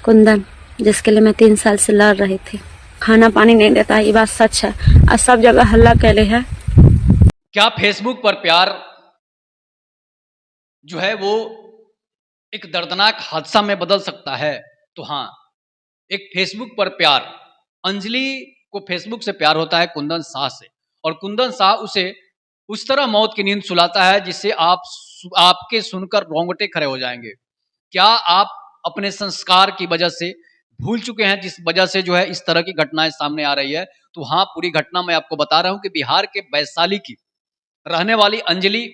कुंदन, जिसके लिए मैं 3 साल से लड़ रही थी, खाना पानी नहीं देता। ये बात सच है। आज सब जगह हल्ला कैले है। क्या फेसबुक पर प्यार जो है वो एक दर्दनाक हादसा में बदल सकता है? तो हाँ, एक फेसबुक पर प्यार, अंजलि को फेसबुक से प्यार होता है कुंदन शाह से, और कुंदन शाह उसे उस तरह मौत की नींद सुलाता है जिससे आपके सुनकर रोंगटे खड़े हो जाएंगे। क्या आप अपने संस्कार की वजह से भूल चुके हैं, जिस वजह से जो है इस तरह की घटनाएं सामने आ रही है? तो हाँ, पूरी घटना मैं आपको बता रहा हूं कि बिहार के वैशाली की रहने वाली अंजलि,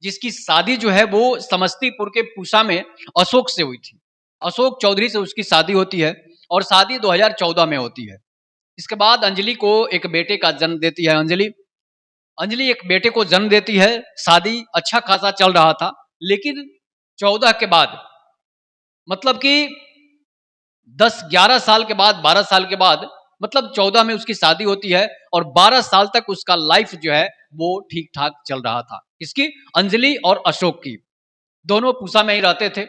जिसकी शादी जो है वो समस्तीपुर के पूसा में अशोक से हुई थी। अशोक चौधरी से उसकी शादी होती है और शादी 2014 में होती है। इसके बाद अंजलि को एक बेटे का जन्म देती है। अंजलि अंजलि एक बेटे को जन्म देती है। शादी अच्छा खासा चल रहा था, लेकिन 14 के बाद, मतलब कि 10-11 साल के बाद, 12 साल के बाद, मतलब 14 में उसकी शादी होती है और 12 साल तक उसका लाइफ जो है वो ठीक ठाक चल रहा था। इसकी, अंजलि और अशोक की, दोनों पूसा में ही रहते थे,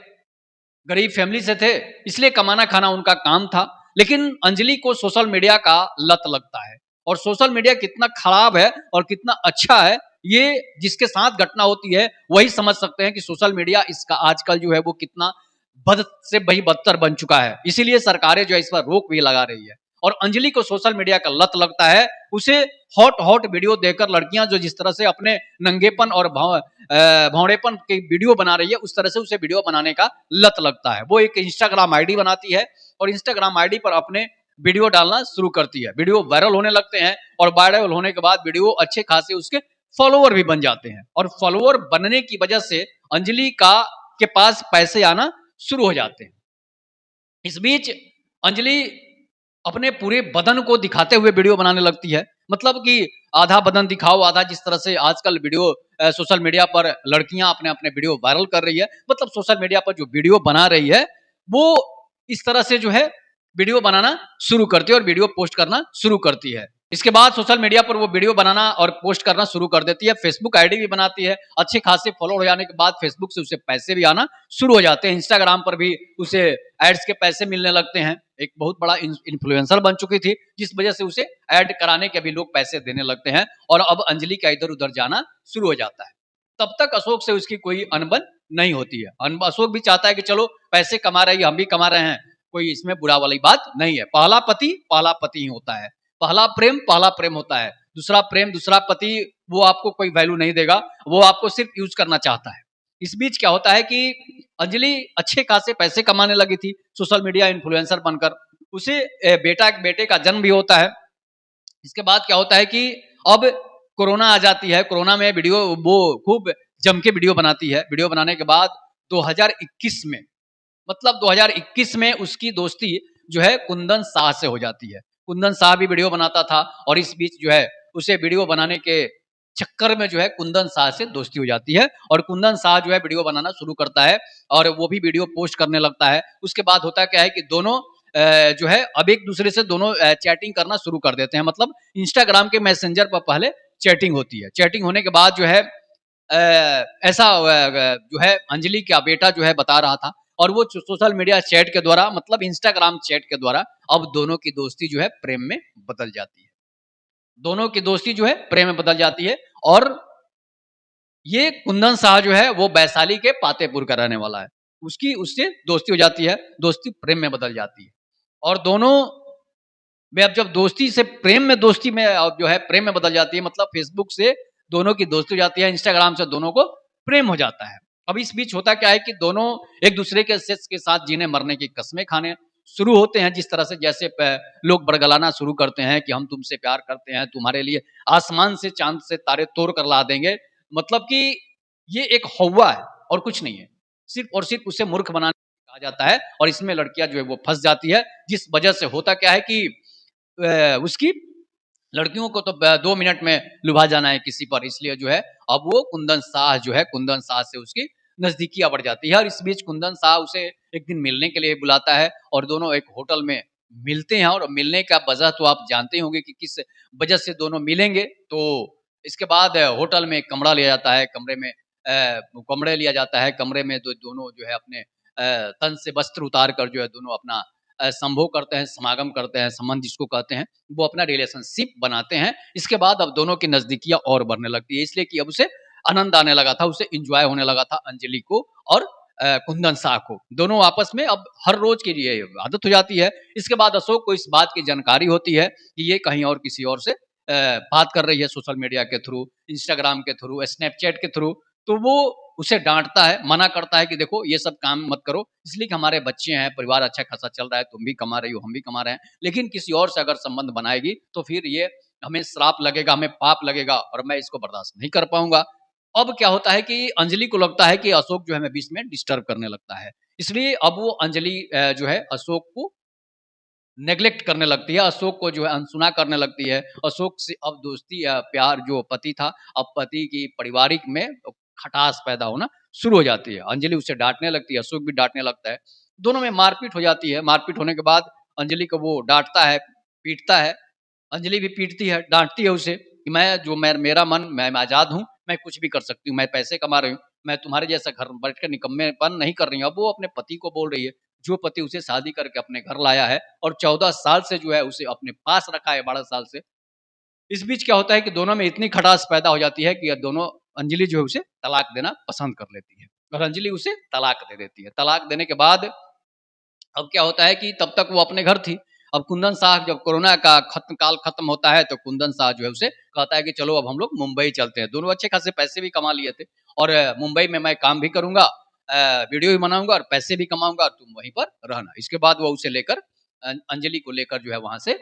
गरीब फैमिली से थे, इसलिए कमाना खाना उनका काम था। लेकिन अंजलि को सोशल मीडिया का लत लगता है, और सोशल मीडिया कितना खराब है और कितना अच्छा है, ये जिसके साथ घटना होती है वही समझ सकते हैं कि सोशल मीडिया इसका आजकल जो है वो कितना बद से वही बदतर बन चुका है। इसीलिए सरकारें जो है इस पर रोक भी लगा रही है। और अंजलि को सोशल मीडिया का लत लगता है। उसे हॉट हॉट वीडियो देखकर लड़कियां जो जिस तरह से अपने नंगेपन और भौड़ेपन की वीडियो बना रही है, उस तरह से उसे वीडियो बनाने का लत लगता है। वो एक इंस्टाग्राम आईडी बनाती है और इंस्टाग्राम आईडी पर अपने वीडियो डालना शुरू करती है। वीडियो वायरल होने लगते हैं और वायरल होने के बाद वीडियो अच्छे खासे उसके फॉलोअर भी बन जाते हैं, और फॉलोअर बनने की वजह से अंजलि का के पास पैसे आना शुरू हो जाते हैं। इस बीच अंजलि अपने पूरे बदन को दिखाते हुए वीडियो बनाने लगती है। मतलब कि आधा बदन दिखाओ, आधा, जिस तरह से आजकल वीडियो सोशल मीडिया पर लड़कियां अपने अपने वीडियो वायरल कर रही है, मतलब सोशल मीडिया पर जो वीडियो बना रही है वो इस तरह से जो है वीडियो बनाना शुरू करती है और वीडियो पोस्ट करना शुरू करती है। इसके बाद सोशल मीडिया पर वो वीडियो बनाना और पोस्ट करना शुरू कर देती है। फेसबुक आईडी भी बनाती है। अच्छे खासे फॉलोअर हो जाने के बाद फेसबुक से उसे पैसे भी आना शुरू हो जाते हैं। इंस्टाग्राम पर भी उसे एड्स के पैसे मिलने लगते हैं। एक बहुत बड़ा इन्फ्लुएंसर बन चुकी थी, जिस वजह से उसे ऐड कराने के भी लोग पैसे देने लगते हैं, और अब अंजलि का इधर उधर जाना शुरू हो जाता है। तब तक अशोक से उसकी कोई अनबन नहीं होती है। अशोक भी चाहता है कि चलो पैसे कमा रही है, हम भी कमा रहे हैं, कोई इसमें बुरा वाली बात नहीं है। पहला पति ही होता है। पहला प्रेम होता है। दूसरा प्रेम, दूसरा पति, वो आपको कोई वैल्यू नहीं देगा, वो आपको सिर्फ यूज करना चाहता है। इस बीच क्या होता है कि अंजलि अच्छे खासे पैसे कमाने लगी थी सोशल मीडिया इन्फ्लुएंसर बनकर। उसे बेटे का जन्म भी होता है। इसके बाद क्या होता है कि अब कोरोना आ जाती है। कोरोना में वीडियो वो खूब जम के वीडियो बनाती है। वीडियो बनाने के बाद 2021 में, मतलब 2021 में उसकी दोस्ती जो है कुंदन शाह से हो जाती है। कुंदन शाह भी वीडियो बनाता था, और इस बीच जो है उसे वीडियो बनाने के चक्कर में जो है कुंदन शाह से दोस्ती हो जाती है, और कुंदन शाह जो है वीडियो बनाना शुरू करता है और वो भी वीडियो पोस्ट करने लगता है। उसके बाद होता क्या है कि दोनों जो है अब एक दूसरे से दोनों चैटिंग करना शुरू कर देते हैं। मतलब इंस्टाग्राम के मैसेंजर पर पहले चैटिंग होती है। चैटिंग होने के बाद जो है ऐसा जो है अंजलि का बेटा जो है बता रहा था, और वो सोशल मीडिया चैट के द्वारा, मतलब इंस्टाग्राम चैट के द्वारा, अब दोनों की दोस्ती जो है प्रेम में बदल जाती है। दोनों की दोस्ती जो है प्रेम में बदल जाती है। और ये कुंदन शाह जो है वो वैशाली के पातेपुर का रहने वाला है। उसकी उससे दोस्ती हो जाती है, दोस्ती प्रेम में बदल जाती है। और दोनों में अब जब दोस्ती से प्रेम में, दोस्ती में जो है प्रेम में बदल जाती है, मतलब फेसबुक से दोनों की दोस्ती हो जाती है, इंस्टाग्राम से दोनों को प्रेम हो जाता है। अब इस बीच होता क्या है कि दोनों एक दूसरे के सेक्स के साथ जीने मरने की कस्में खाने शुरू होते हैं। जिस तरह से जैसे लोग बरगलाना शुरू करते हैं कि हम तुमसे प्यार करते हैं, तुम्हारे लिए आसमान से चांद से तारे तोड़ कर ला देंगे। मतलब कि ये एक हौवा है और कुछ नहीं है। सिर्फ और सिर्फ उसे मूर्ख बनाने कहा जाता है, और इसमें लड़कियां जो है वो फंस जाती है। जिस वजह से होता क्या है कि उसकी लड़कियों को तो 2 मिनट में लुभा जाना है किसी पर, इसलिए जो है अब वो कुंदन शाह जो है, कुंदन शाह से उसकी नजदीकियां बढ़ जाती है। और इस बीच कुंदन शाह उसे एक दिन मिलने के लिए बुलाता है, और दोनों एक होटल में मिलते हैं। और मिलने का वजह तो आप जानते होंगे कि किस वजह से दोनों मिलेंगे। तो इसके बाद होटल में एक कमरा लिया जाता है। कमरे में कमरे लिया जाता है। कमरे में दोनों जो है अपने तन से वस्त्र उतार कर जो है दोनों अपना संभोग करते हैं, समागम करते हैं, संबंध जिसको कहते हैं, वो अपना रिलेशनशिप बनाते हैं। इसके बाद अब दोनों की नज़दीकियाँ और बढ़ने लगती है, इसलिए कि अब उसे आनंद आने लगा था, उसे एन्जॉय होने लगा था अंजलि को और कुंदन शाह को। दोनों आपस में अब हर रोज़ के लिए आदत हो जाती है। इसके बाद अशोक को इस बात की जानकारी होती है कि ये कहीं और किसी और से बात कर रही है सोशल मीडिया के थ्रू, इंस्टाग्राम के थ्रू, स्नैपचैट के थ्रू, तो वो उसे डाँटता है, मना करता है कि देखो ये सब काम मत करो, इसलिए कि हमारे बच्चे हैं, परिवार अच्छा खासा चल रहा है, तुम भी कमा रही हो, हम भी कमा रहे हैं, लेकिन किसी और से अगर संबंध बनाएगी तो फिर ये हमें श्राप लगेगा, हमें पाप लगेगा और मैं इसको बर्दाश्त नहीं कर पाऊँगा। अब क्या होता है कि अंजलि को लगता है कि अशोक जो है हमें बीच में डिस्टर्ब करने लगता है, इसलिए अब वो अंजलि जो है अशोक को नेग्लेक्ट करने लगती है, अशोक को जो है अनसुना करने लगती है। अशोक से अब दोस्ती या प्यार जो पति था, अब पति की पारिवारिक में खटास पैदा होना शुरू हो जाती है। अंजलि उसे डाँटने लगती है, अशोक भी डाँटने लगता है। दोनों में मारपीट हो जाती है, मारपीट होने के बाद अंजलि को वो डाँटता है, पीटता है। अंजलि भी पीटती है, डाँटती है उसे कि मैं मेरा मन, मैं आज़ाद हूँ, मैं कुछ भी कर सकती हूँ, मैं पैसे कमा रही हूँ, मैं तुम्हारे जैसा घर बैठकर निकम्मेपन नहीं कर रही हूँ। अब वो अपने पति को बोल रही है, जो पति उसे शादी करके अपने घर लाया है और 14 साल से जो है उसे अपने पास रखा है, 12 साल से। इस बीच क्या होता है कि दोनों में इतनी खटास पैदा हो जाती है कि ये दोनों, अंजलि जो है उसे तलाक देना पसंद कर लेती है और अंजलि उसे तलाक दे देती है। तलाक देने के बाद अब क्या होता है कि तब तक वो अपने घर थी। अब कुंदन शाह जब कोरोना का काल खत्म होता है तो कुंदन शाह जो है उसे कहता है कि चलो अब हम लोग मुंबई चलते हैं। दोनों अच्छे खासे पैसे भी कमा लिए थे और मुंबई में मैं काम भी करूँगा, वीडियो भी बनाऊँगा और पैसे भी कमाऊँगा और तुम वहीं पर रहना। इसके बाद वो उसे लेकर अंजलि को लेकर जो है वहाँ से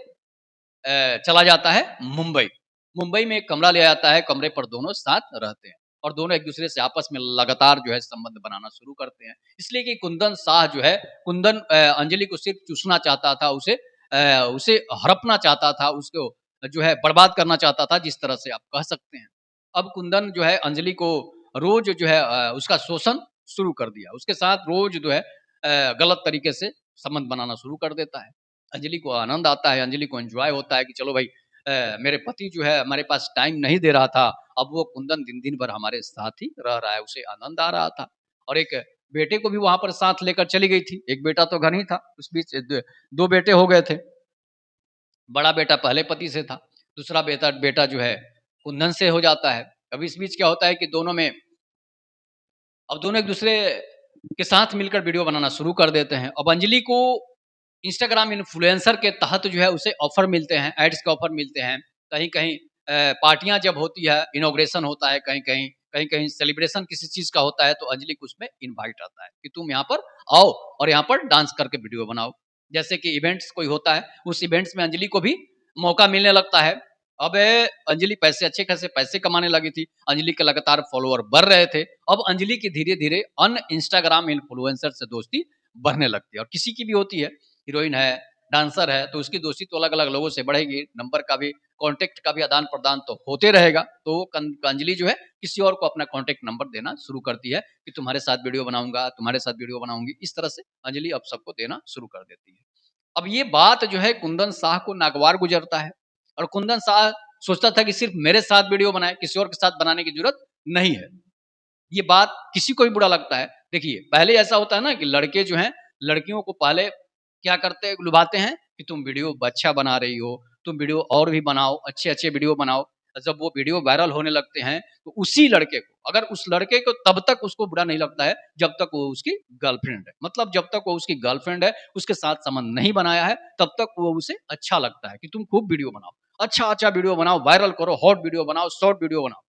चला जाता है मुंबई। मुंबई में एक कमरा ले आता है, कमरे पर दोनों साथ रहते हैं और दोनों एक-दूसरे से आपस में लगातार जो है संबंध बनाना शुरू करते हैं। इसलिए कि कुंदन शाह जो है, अंजलि को सिर्फ़ चूसना चाहता था, उसे हड़पना चाहता था, उसको जो है बर्बाद करना चाहता था, जिस तरह से आप कह सकते हैं। अब कुंदन जो है अंजलि को रोज़ जो है उसका शोषण शुरू कर दिया। उसके साथ रोज़ जो है गलत तरीके से संबंध बनाना शुरू कर देता है। अंजलि को आनंद आता है, अंजलि को एन्जॉय होता है कि चलो भाई, मेरे पति जो है हमारे पास टाइम नहीं दे रहा था, अब वो कुंदन दिन-दिन भर हमारे साथ ही रह रहा है, उसे आनंद आ रहा था। और एक बेटे को भी वहाँ पर साथ लेकर चली गई थी, एक बेटा तो घर ही था, उस बीच 2 बेटे हो गए थे। बड़ा बेटा पहले पति से था, दूसरा बेटा बेटा जो है कुंदन से हो जाता है। अब इस बीच क्या होता है कि दोनों एक-दूसरे के साथ मिलकर वीडियो बनाना शुरू कर देते हैं। अब अंजलि को इंस्टाग्राम इन्फ्लुएंसर के तहत जो है उसे ऑफ़र मिलते हैं, एड्स के ऑफ़र मिलते हैं। कहीं-कहीं पार्टियाँ जब होती है, इनॉग्रेशन होता है कहीं-कहीं सेलिब्रेशन किसी चीज़ का होता है, तो अंजलि को उसमें इनवाइट आता है कि तुम यहाँ पर आओ और यहाँ पर डांस करके वीडियो बनाओ। जैसे कि इवेंट्स कोई होता है, उस इवेंट्स में अंजलि को भी मौका मिलने लगता है। अब अंजलि अच्छे खासे पैसे कमाने लगी थी, अंजलि के लगातार फॉलोवर बढ़ रहे थे। अब अंजलि की धीरे-धीरे अन्य इंस्टाग्राम इन्फ्लुएंसर से दोस्ती बढ़ने लगती है और किसी की भी होती है, हीरोइन है, डांसर है, तो उसकी दोस्ती तो अलग-अलग लोगों से बढ़ेगी, नंबर का भी, कॉन्टैक्ट का भी आदान-प्रदान तो होते रहेगा। तो अंजलि जो है किसी और को अपना कॉन्टैक्ट नंबर देना शुरू करती है कि तुम्हारे साथ वीडियो बनाऊँगा, तुम्हारे साथ वीडियो बनाऊँगी। इस तरह से अंजलि अब सबको देना शुरू कर देती है। अब ये बात जो है कुंदन शाह को नागवार गुज़रता है और कुंदन शाह सोचता था कि सिर्फ़ मेरे साथ वीडियो बनाए, किसी और के साथ बनाने की ज़रूरत नहीं है। ये बात किसी को भी बुरा लगता है। देखिए, पहले ऐसा होता है ना कि लड़के जो हैं, लड़कियों को पहले क्या करते हैं, लुभाते हैं कि तुम वीडियो अच्छा बना रही हो, तुम वीडियो और भी बनाओ, अच्छे-अच्छे वीडियो बनाओ। जब वो वीडियो वायरल होने लगते हैं, तो उसी लड़के को, अगर उस लड़के को तब तक उसको बुरा नहीं लगता है, जब तक वो उसकी गर्लफ्रेंड है। मतलब जब तक वो उसकी गर्लफ्रेंड है, उसके साथ संबंध नहीं बनाया है, तब तक वो उसे अच्छा लगता है कि तुम खूब वीडियो बनाओ। अच्छा-अच्छा वीडियो बनाओ, वायरल करो, हॉट वीडियो बनाओ, शॉर्ट वीडियो बनाओ।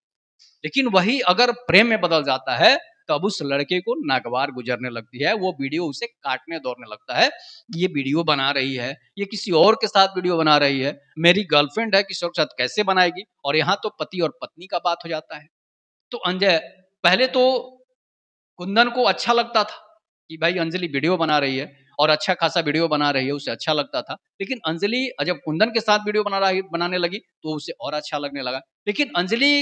लेकिन वही अगर प्रेम में बदल जाता है, तब उस लड़के को नागवार गुजरने लगती है, वो वीडियो उसे काटने दौड़ने लगता है। ये वीडियो बना रही है, ये किसी और के साथ वीडियो बना रही है, मेरी गर्लफ्रेंड है, किसी और के साथ कैसे बनाएगी? और यहाँ तो पति और पत्नी का बात हो जाता है। तो पहले तो कुंदन को अच्छा लगता था कि भाई अंजलि वीडियो बना रही है और अच्छा खासा वीडियो बना रही है, उसे अच्छा लगता था। लेकिन अंजलि जब कुंदन के साथ वीडियो बनाने लगी, तो उसे और अच्छा लगने लगा। लेकिन अंजलि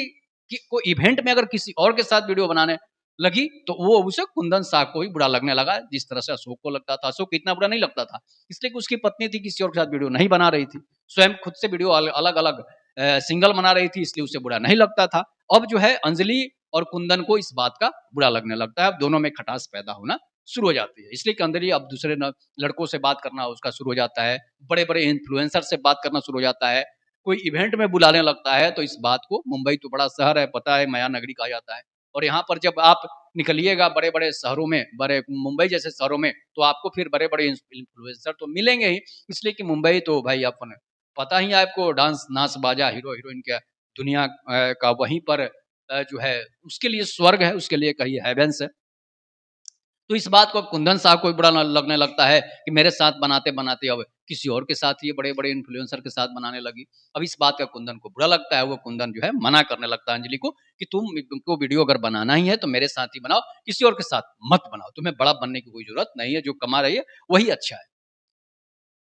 को इवेंट में अगर किसी और के साथ वीडियो बनाने लगी, तो वो उसे कुंदन शाह को भी बुरा लगने लगा, जिस तरह से अशोक को लगता था। अशोक को इतना बुरा नहीं लगता था, इसलिए कि उसकी पत्नी थी, किसी और के साथ वीडियो नहीं बना रही थी। स्वयं खुद से वीडियो अलग-अलग सिंगल बना रही थी, इसलिए उसे बुरा नहीं लगता था। अब जो है अंजलि और कुंदन को इस बात का बुरा लगने लगता है, अब दोनों में खटास पैदा होना शुरू हो जाती है। इसलिए कि अंजलि अब दूसरे लड़कों से बात करना उसका शुरू हो जाता है, बड़े-बड़े इन्फ्लुएंसर से बात करना शुरू हो जाता है, कोई इवेंट में बुलाने लगता है। तो इस बात को, मुंबई तो बड़ा शहर है, पता है, माया नगरी कहा जाता है। और यहाँ पर जब आप निकलिएगा बड़े-बड़े शहरों में, बड़े मुंबई जैसे शहरों में, तो आपको फिर बड़े-बड़े इन्फ्लुएंसर तो मिलेंगे ही। इसलिए कि मुंबई तो भाई अपन, पता ही है आपको, डांस, नाच, बाजा, हीरो हीरोइन का दुनिया का वहीं पर जो है उसके लिए स्वर्ग है, उसके लिए कहिए हेवेंस है। तो इस बात को अब कुंदन साहब को भी बुरा लगने लगता है कि मेरे साथ बनाते-बनाते अब किसी और के साथ, ये बड़े-बड़े इन्फ्लुएंसर के साथ बनाने लगी। अब इस बात का कुंदन को बुरा लगता है, वो कुंदन जो है मना करने लगता है अंजलि को कि तुमको वीडियो अगर बनाना ही है तो मेरे साथ ही बनाओ, किसी और के साथ मत बनाओ। तुम्हें बड़ा बनने की कोई ज़रूरत नहीं है, जो कमा रही है वही अच्छा है।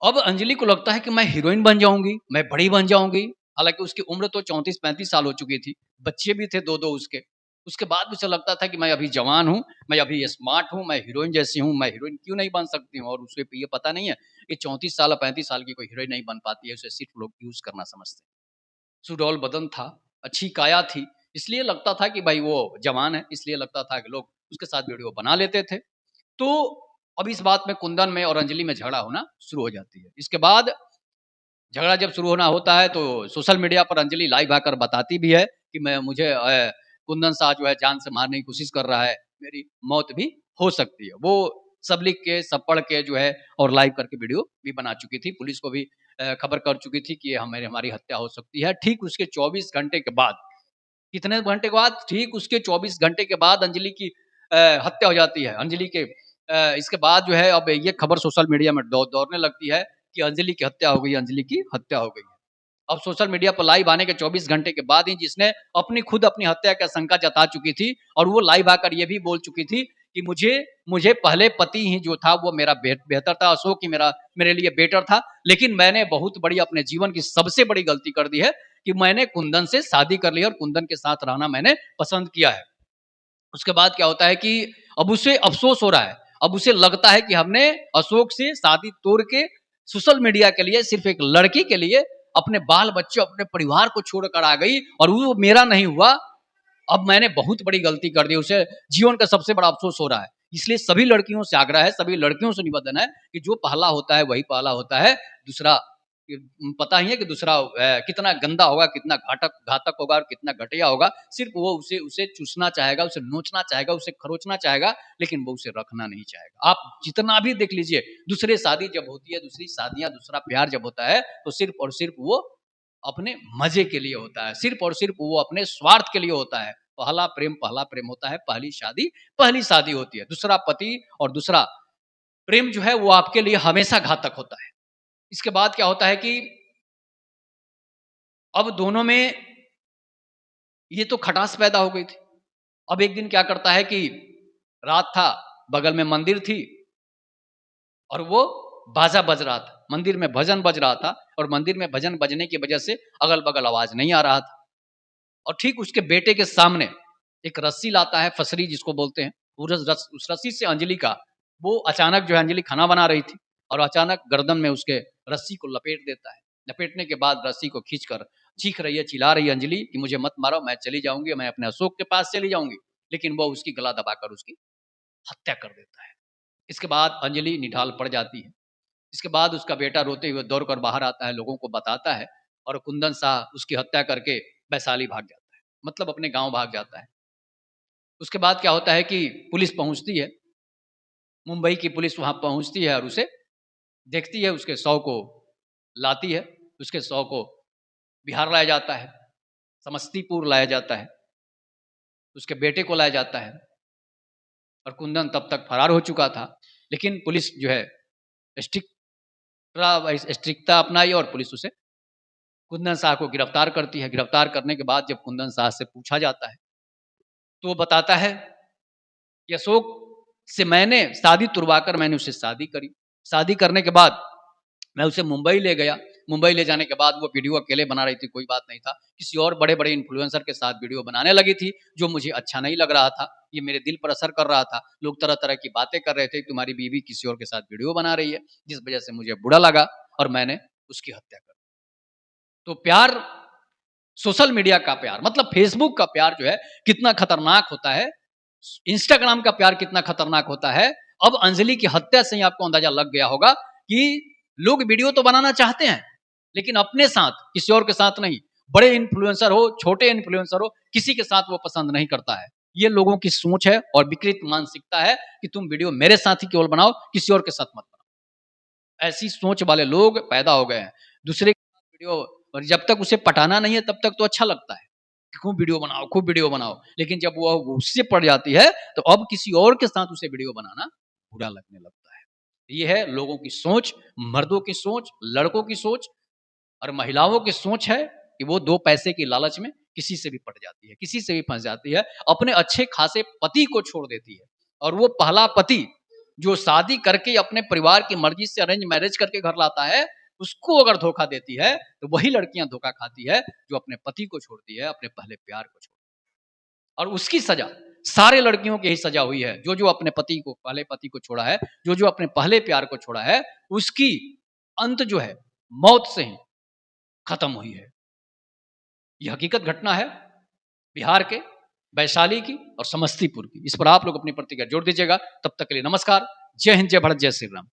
अब अंजलि को लगता है कि मैं हीरोइन बन जाऊँगी, मैं बड़ी बन जाऊँगी। हालाँकि उसकी उम्र तो 34-35 साल हो चुकी थी, बच्चे भी थे 2-2 उसके। उसके बाद भी उसे लगता था कि मैं अभी जवान हूँ, मैं अभी स्मार्ट हूँ, मैं हीरोइन जैसी हूँ, मैं हीरोइन क्यों नहीं बन सकती हूँ? और उसे ये पता नहीं है कि 34 साल और 35 साल की कोई हीरोइन नहीं बन पाती है, उसे सिर्फ़ लोग यूज़ करना समझते हैं। सुडौल बदन था, अच्छी काया थी, इसलिए लगता था कि भाई वो जवान है, इसलिए लगता था कि लोग उसके साथ वीडियो बना लेते थे। तो अब इस बात में कुंदन में और अंजलि में झगड़ा होना शुरू हो जाती है। इसके बाद झगड़ा जब शुरू होना होता है तो सोशल मीडिया पर अंजलि लाइव आकर बताती भी है कि मुझे कुंदन साह जो है जान से मारने की कोशिश कर रहा है, मेरी मौत भी हो सकती है। वो सब लिख के, सब पढ़ के जो है और लाइव करके वीडियो भी बना चुकी थी। पुलिस को भी खबर कर चुकी थी कि हमारी हत्या हो सकती है। ठीक उसके 24 घंटे के बाद, कितने घंटे के बाद? ठीक उसके 24 घंटे के बाद अंजलि की हत्या हो जाती है। अंजलि के इसके बाद जो है अब ये खबर सोशल मीडिया में दौड़ने लगती है कि अंजलि की हत्या हो गई, अंजलि की हत्या हो गई है। अब सोशल मीडिया पर लाइव आने के 24 घंटे के बाद ही जिसने अपनी हत्या की आशंका जता चुकी थी और वो लाइव आकर ये भी बोल चुकी थी कि मुझे मुझे पहले पति ही जो था वो मेरा बेहतर था, अशोक ही मेरे लिए बेटर था, लेकिन मैंने बहुत बड़ी अपने जीवन की सबसे बड़ी गलती कर दी है कि मैंने कुंदन से शादी कर ली और कुंदन के साथ रहना मैंने पसंद किया है। उसके बाद क्या होता है कि अब उसे अफ़सोस हो रहा है। अब उसे लगता है कि हमने अशोक से शादी तोड़ के सोशल मीडिया के लिए, सिर्फ़ एक लड़की के लिए अपने बाल-बच्चे, अपने परिवार को छोड़कर आ गई और वो मेरा नहीं हुआ। अब मैंने बहुत बड़ी गलती कर दी, उसे जीवन का सबसे बड़ा अफ़सोस हो रहा है। इसलिए सभी लड़कियों से आग्रह है, सभी लड़कियों से निवेदन है कि जो पहला होता है वही पहला होता है, दूसरा पता ही है कि दूसरा कितना गंदा होगा, कितना घातक घातक होगा और कितना घटिया होगा। सिर्फ़ वो उसे उसे चूसना चाहेगा, उसे नोचना चाहेगा, उसे खरोचना चाहेगा, लेकिन वो उसे रखना नहीं चाहेगा। आप जितना भी देख लीजिए, दूसरे शादी जब होती है, दूसरी शादियाँ, दूसरा प्यार जब होता है, तो सिर्फ़ और सिर्फ़ वो अपने मज़े के लिए होता है, सिर्फ़ और सिर्फ़ वो अपने स्वार्थ के लिए होता है। पहला प्रेम होता है, पहली शादी होती है। दूसरा पति और दूसरा प्रेम जो है वो आपके लिए हमेशा घातक होता है। इसके बाद क्या होता है कि अब दोनों में ये तो खटास पैदा हो गई थी। अब एक दिन क्या करता है कि रात था, बगल में मंदिर थी और वो बाजा बज रहा था। मंदिर में भजन बज रहा था और मंदिर में भजन बजने की वजह से अगल-बगल आवाज़ नहीं आ रहा था। और ठीक उसके बेटे के सामने एक रस्सी लाता है, फसरी जिसको बोलते हैं। उस रस्सी से अंजलि का, वो अचानक जो है, अंजलि खाना बना रही थी और अचानक गर्दन में उसके रस्सी को लपेट देता है। लपेटने के बाद रस्सी को खींचकर चीख रही है, चिल्ला रही है अंजलि कि मुझे मत मारो, मैं चली जाऊँगी, मैं अपने अशोक के पास चली जाऊँगी। लेकिन वो उसकी गला दबाकर उसकी हत्या कर देता है। इसके बाद अंजलि निढाल पड़ जाती है। इसके बाद उसका बेटा रोते हुए दौड़कर बाहर आता है, लोगों को बताता है और कुंदन साह उसकी हत्या करके वैशाली भाग जाता है, मतलब अपने गाँव भाग जाता है। उसके बाद क्या होता है कि पुलिस पहुँचती है, मुंबई की पुलिस वहाँ पहुँचती है और उसे देखती है, उसके शव को लाती है, उसके शव को बिहार लाया जाता है, समस्तीपुर लाया जाता है, उसके बेटे को लाया जाता है और कुंदन तब तक फरार हो चुका था। लेकिन पुलिस जो है स्ट्रिक्टता अपनाई और पुलिस उसे, कुंदन साह को गिरफ्तार करती है। गिरफ्तार करने के बाद जब कुंदन साह से पूछा जाता है, तो वो बताता है कि अशोक से मैंने शादी तुड़वाकर मैंने उससे शादी करी। शादी करने के बाद मैं उसे मुंबई ले गया। मुंबई ले जाने के बाद वो वीडियो अकेले बना रही थी, कोई बात नहीं था। किसी और बड़े-बड़े इन्फ्लुएंसर के साथ वीडियो बनाने लगी थी, जो मुझे अच्छा नहीं लग रहा था। ये मेरे दिल पर असर कर रहा था। लोग तरह-तरह की बातें कर रहे थे, तुम्हारी बीवी किसी और के साथ वीडियो बना रही है, जिस वजह से मुझे बुरा लगा और मैंने उसकी हत्या कर दी। तो प्यार, सोशल मीडिया का प्यार, मतलब फेसबुक का प्यार जो है कितना खतरनाक होता है, इंस्टाग्राम का प्यार कितना खतरनाक होता है, अब अंजलि की हत्या से ही आपको अंदाजा लग गया होगा कि लोग वीडियो तो बनाना चाहते हैं, लेकिन अपने साथ, किसी और के साथ नहीं। बड़े इन्फ्लुएंसर हो, छोटे इन्फ्लुएंसर हो, किसी के साथ वो पसंद नहीं करता है। ये लोगों की सोच है और विकृत मानसिकता है कि तुम वीडियो मेरे साथ ही केवल बनाओ, किसी और के साथ मत बनाओ। ऐसी सोच वाले लोग पैदा हो गए हैं। दूसरे के साथ वीडियो, और जब तक उसे पटाना नहीं है तब तक तो अच्छा लगता है कि खूब वीडियो बनाओ, खूब वीडियो बनाओ, लेकिन जब वो उससे पड़ जाती है तो अब किसी और के साथ उसे वीडियो बनाना बुरा लगने लगता है। ये है लोगों की सोच, मर्दों की सोच, लड़कों की सोच, और महिलाओं की सोच है कि वो 2 पैसे की लालच में किसी से भी पट जाती है, किसी से भी फँस जाती है, अपने अच्छे खासे पति को छोड़ देती है। और वो पहला पति जो शादी करके अपने परिवार की मर्ज़ी से अरेंज मैरेज करके घर लाता है, उसको अगर धोखा देती है, तो वही लड़कियाँ धोखा खाती है जो अपने पति को छोड़ती है, अपने पहले प्यार को छोड़ती है। और उसकी सज़ा सारे लड़कियों की ही सज़ा हुई है, जो-जो अपने पति को, पहले पति को छोड़ा है, जो-जो अपने पहले प्यार को छोड़ा है, उसकी अंत जो है, मौत से ही खत्म हुई है। ये हकीकत घटना है बिहार के वैशाली की और समस्तीपुर की। इस पर आप लोग अपनी प्रतिक्रिया जोड़ दीजिएगा। तब तक के लिए नमस्कार। जय हिंद, जय भारत, जय श्री राम।